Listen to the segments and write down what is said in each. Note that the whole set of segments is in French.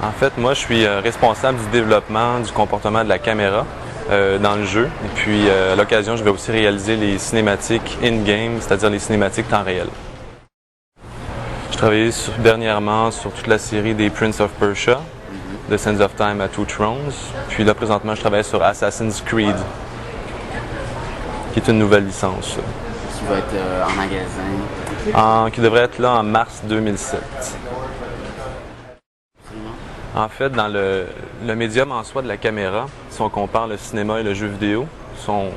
En fait, moi, je suis responsable du développement du comportement de la caméra dans le jeu. Et puis, à l'occasion, je vais aussi réaliser les cinématiques in-game, c'est-à-dire les cinématiques temps réel. Je travaillais dernièrement sur toute la série des Prince of Persia, de Sands of Time à Two Thrones. Puis là, présentement, je travaille sur Assassin's Creed, qui est une nouvelle licence. Qui va être en magasin. Qui devrait être là en mars 2007. En fait, dans le médium en soi de la caméra, si on compare le cinéma et le jeu vidéo, sont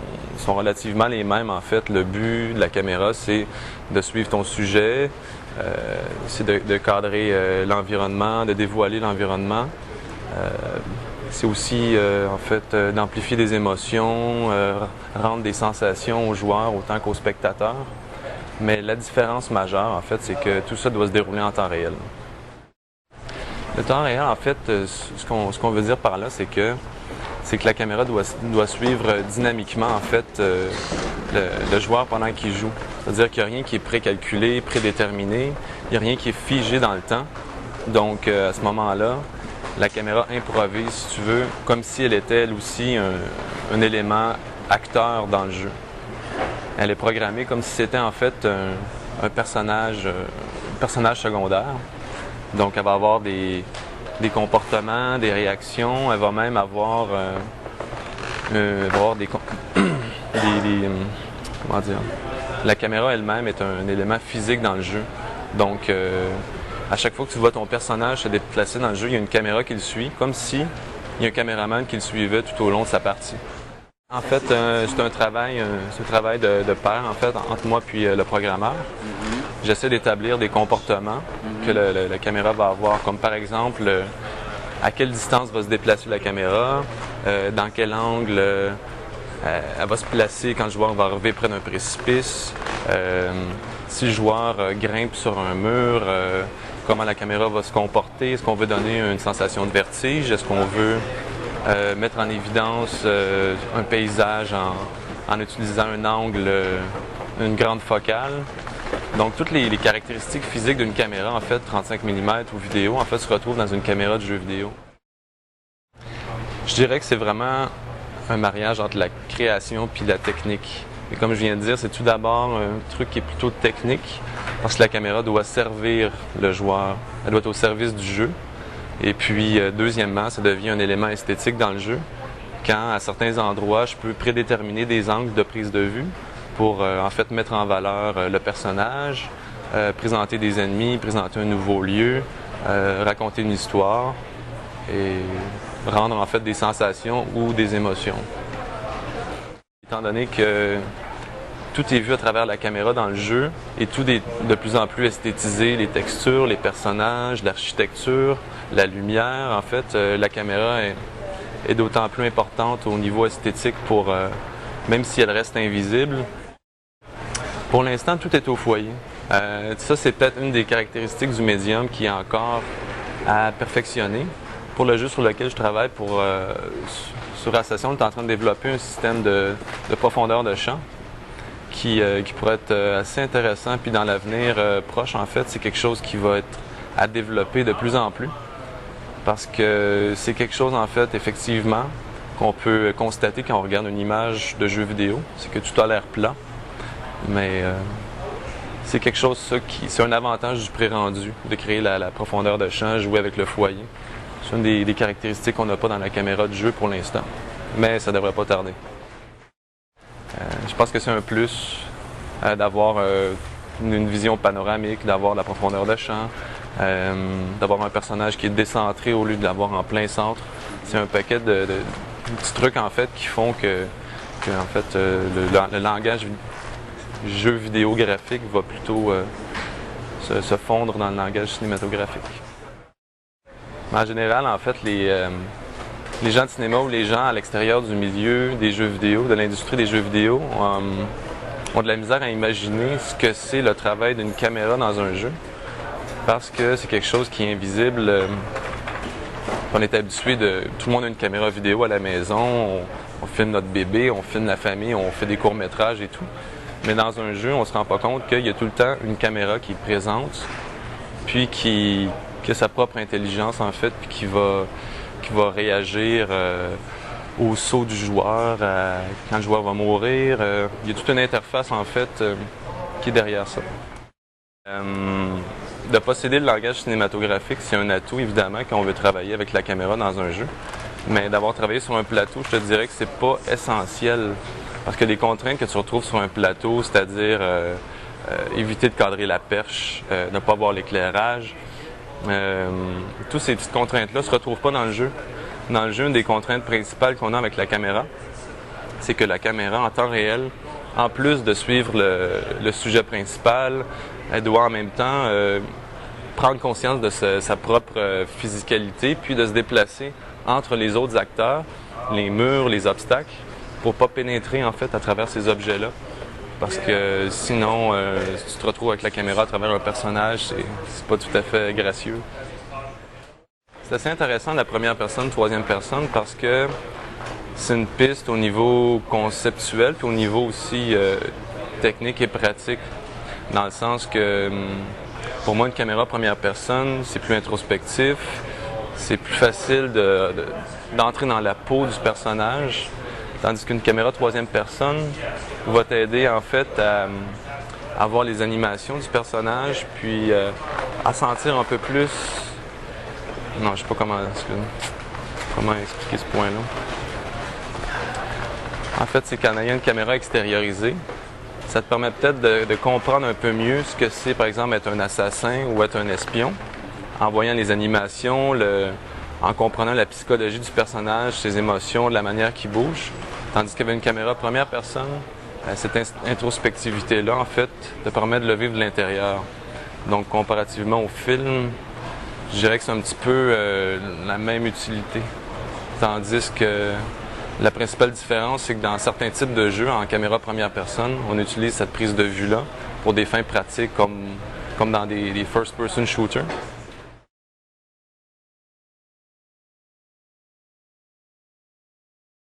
relativement les mêmes. En fait, le but de la caméra, c'est de suivre ton sujet, c'est de cadrer l'environnement, de dévoiler l'environnement. C'est aussi, en fait, d'amplifier des émotions, rendre des sensations aux joueurs autant qu'aux spectateurs. Mais la différence majeure, en fait, c'est que tout ça doit se dérouler en temps réel. Le temps réel, en fait, ce qu'on veut dire par là, c'est que la caméra doit suivre dynamiquement, en fait, le joueur pendant qu'il joue. C'est-à-dire qu'il n'y a rien qui est précalculé, prédéterminé, il n'y a rien qui est figé dans le temps. Donc, à ce moment-là, la caméra improvise, si tu veux, comme si elle était, elle aussi, un élément acteur dans le jeu. Elle est programmée comme si c'était, en fait, un personnage secondaire. Donc, elle va avoir des comportements, des réactions. Elle va même avoir, comment dire? La caméra elle-même est un élément physique dans le jeu. Donc, à chaque fois que tu vois ton personnage se déplacer dans le jeu, il y a une caméra qui le suit, comme si il y a un caméraman qui le suivait tout au long de sa partie. En fait, c'est un travail de pair, en fait, entre moi et le programmeur. J'essaie d'établir des comportements que la caméra va avoir, comme par exemple, à quelle distance va se déplacer la caméra, dans quel angle elle va se placer quand le joueur va arriver près d'un précipice, si le joueur grimpe sur un mur, comment la caméra va se comporter, est-ce qu'on veut donner une sensation de vertige, est-ce qu'on veut mettre en évidence un paysage en utilisant un angle, une grande focale. Donc, toutes les caractéristiques physiques d'une caméra, en fait, 35 mm ou vidéo, en fait, se retrouvent dans une caméra de jeu vidéo. Je dirais que c'est vraiment un mariage entre la création puis la technique. Et comme je viens de dire, c'est tout d'abord un truc qui est plutôt technique, parce que la caméra doit servir le joueur. Elle doit être au service du jeu. Et puis, deuxièmement, ça devient un élément esthétique dans le jeu, quand, à certains endroits, je peux prédéterminer des angles de prise de vue pour, en fait, mettre en valeur le personnage, présenter des ennemis, présenter un nouveau lieu, raconter une histoire et rendre, en fait, des sensations ou des émotions. Étant donné que tout est vu à travers la caméra dans le jeu et tout est de plus en plus esthétisé, les textures, les personnages, l'architecture, la lumière, en fait, la caméra est d'autant plus importante au niveau esthétique pour, même si elle reste invisible. Pour l'instant, tout est au foyer. Ça, c'est peut-être une des caractéristiques du médium qui est encore à perfectionner. Pour le jeu sur lequel je travaille, sur Assassin, on est en train de développer un système de profondeur de champ qui pourrait être assez intéressant. Puis dans l'avenir proche, en fait, c'est quelque chose qui va être à développer de plus en plus. Parce que c'est quelque chose, en fait, effectivement, qu'on peut constater quand on regarde une image de jeu vidéo. C'est que tout a l'air plat. Mais c'est quelque chose, ça, c'est un avantage du pré-rendu, de créer la profondeur de champ, jouer avec le foyer. C'est une des caractéristiques qu'on n'a pas dans la caméra de jeu pour l'instant. Mais ça devrait pas tarder. Je pense que c'est un plus d'avoir une vision panoramique, d'avoir la profondeur de champ, d'avoir un personnage qui est décentré au lieu de l'avoir en plein centre. C'est un paquet de petits trucs, en fait, qui font que en fait, le langage jeu vidéo graphique va plutôt se fondre dans le langage cinématographique. En général, en fait, les gens de cinéma ou les gens à l'extérieur du milieu des jeux vidéo, de l'industrie des jeux vidéo, ont de la misère à imaginer ce que c'est le travail d'une caméra dans un jeu, parce que c'est quelque chose qui est invisible. On est habitué tout le monde a une caméra vidéo à la maison, on filme notre bébé, on filme la famille, on fait des courts-métrages et tout. Mais dans un jeu, on se rend pas compte qu'il y a tout le temps une caméra qui est présente, puis qui qui a sa propre intelligence en fait, puis qui va réagir au saut du joueur, quand le joueur va mourir. Il y a toute une interface en fait qui est derrière ça. De posséder le langage cinématographique, c'est un atout évidemment quand on veut travailler avec la caméra dans un jeu. Mais d'avoir travaillé sur un plateau, je te dirais que c'est pas essentiel. Parce que les contraintes que tu retrouves sur un plateau, c'est-à-dire éviter de cadrer la perche, ne pas avoir l'éclairage, toutes ces petites contraintes-là ne se retrouvent pas dans le jeu. Dans le jeu, une des contraintes principales qu'on a avec la caméra, c'est que la caméra, en temps réel, en plus de suivre le sujet principal, elle doit en même temps prendre conscience de sa propre physicalité, puis de se déplacer entre les autres acteurs, les murs, les obstacles, pour pas pénétrer en fait à travers ces objets-là. Parce que sinon, si tu te retrouves avec la caméra à travers un personnage, c'est pas tout à fait gracieux. C'est assez intéressant la première personne, troisième personne, parce que c'est une piste au niveau conceptuel, puis au niveau aussi technique et pratique. Dans le sens que, pour moi, une caméra première personne, c'est plus introspectif, c'est plus facile d'entrer dans la peau du personnage, tandis qu'une caméra troisième personne va t'aider en fait à voir les animations du personnage, puis à sentir un peu plus... Non, je sais pas comment expliquer ce point-là. En fait, c'est quand il y a une caméra extériorisée, ça te permet peut-être de comprendre un peu mieux ce que c'est, par exemple, être un assassin ou être un espion, en voyant les animations, en comprenant la psychologie du personnage, ses émotions, la manière qu'il bouge. Tandis qu'avec une caméra première personne, cette introspectivité-là, en fait, te permet de le vivre de l'intérieur. Donc, comparativement au film, je dirais que c'est un petit peu la même utilité. Tandis que la principale différence, c'est que dans certains types de jeux, en caméra première personne, on utilise cette prise de vue-là pour des fins pratiques comme dans des first-person shooters.